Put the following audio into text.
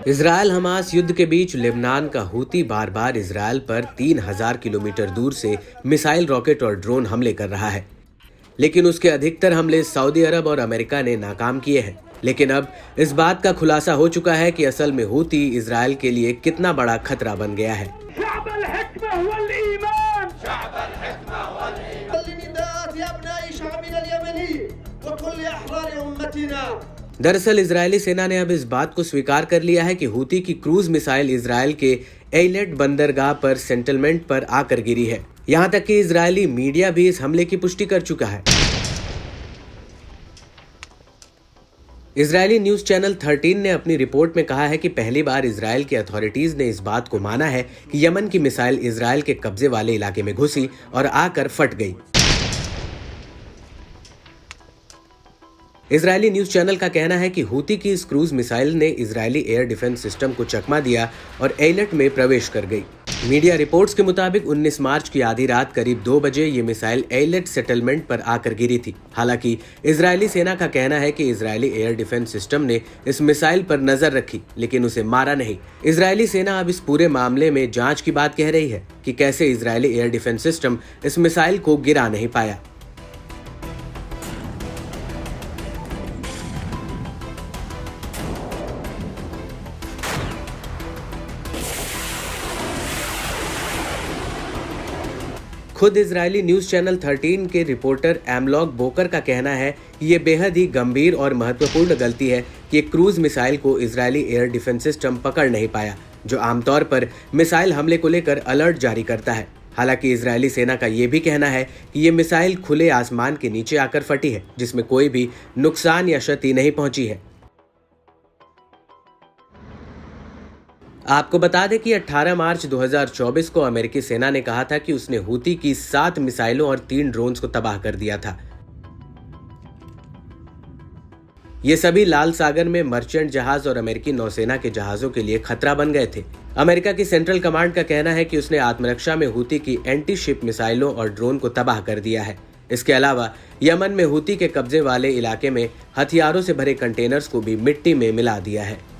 Israel Hamas युद्ध के बीच Lebanon का हूती बार बार इजरायल पर 3000 किलोमीटर दूर से मिसाइल, रॉकेट और ड्रोन हमले कर रहा है। लेकिन उसके अधिकतर हमले सऊदी अरब और अमेरिका ने नाकाम किए हैं। लेकिन अब इस बात का खुलासा हो चुका है कि असल में हूती इजरायल के लिए कितना बड़ा खतरा बन गया है। दरअसल इजरायली सेना ने अब इस बात को स्वीकार कर लिया है कि हूती की क्रूज मिसाइल इजरायल के एयलेट बंदरगाह पर सेटलमेंट पर आकर गिरी है। यहां तक कि इजरायली मीडिया भी इस हमले की पुष्टि कर चुका है। इजरायली न्यूज चैनल 13 ने अपनी रिपोर्ट में कहा है कि पहली बार इजरायल की अथॉरिटीज ने इस बात को माना है कि यमन की मिसाइल इजरायल के कब्जे वाले इलाके में घुसी और आकर फट गई। इजरायली न्यूज चैनल का कहना है कि हूती की इस क्रूज मिसाइल ने इजरायली एयर डिफेंस सिस्टम को चकमा दिया और एयलेट में प्रवेश कर गई। मीडिया रिपोर्ट्स के मुताबिक 19 मार्च की आधी रात करीब 2 बजे ये मिसाइल एयलेट सेटलमेंट पर आकर गिरी थी। हालांकि इजरायली सेना का कहना है कि इजरायली एयर डिफेंस सिस्टम ने इस मिसाइल पर नजर रखी लेकिन उसे मारा नहीं। इजरायली सेना अब इस पूरे मामले में जांच की बात कह रही है कि कैसे इजरायली एयर डिफेंस सिस्टम इस मिसाइल को गिरा नहीं पाया। खुद इजरायली न्यूज चैनल 13 के रिपोर्टर एमलॉग बोकर का कहना है कि ये बेहद ही गंभीर और महत्वपूर्ण गलती है कि क्रूज मिसाइल को इजरायली एयर डिफेंस सिस्टम पकड़ नहीं पाया, जो आमतौर पर मिसाइल हमले को लेकर अलर्ट जारी करता है। हालांकि इजरायली सेना का ये भी कहना है कि ये मिसाइल खुले आसमान के नीचे आकर फटी है, जिसमें कोई भी नुकसान या क्षति नहीं पहुंची है। आपको बता दें कि 18 मार्च 2024 को अमेरिकी सेना ने कहा था कि उसने हूती की 7 मिसाइलों और 3 ड्रोन्स को तबाह कर दिया था। ये सभी लाल सागर में मर्चेंट जहाज और अमेरिकी नौसेना के जहाजों के लिए खतरा बन गए थे। अमेरिका की सेंट्रल कमांड का कहना है कि उसने आत्मरक्षा में हूती की एंटी शिप मिसाइलों और ड्रोन को तबाह कर दिया है। इसके अलावा यमन में हूती के कब्जे वाले इलाके में हथियारों से भरे कंटेनर्स को भी मिट्टी में मिला दिया है।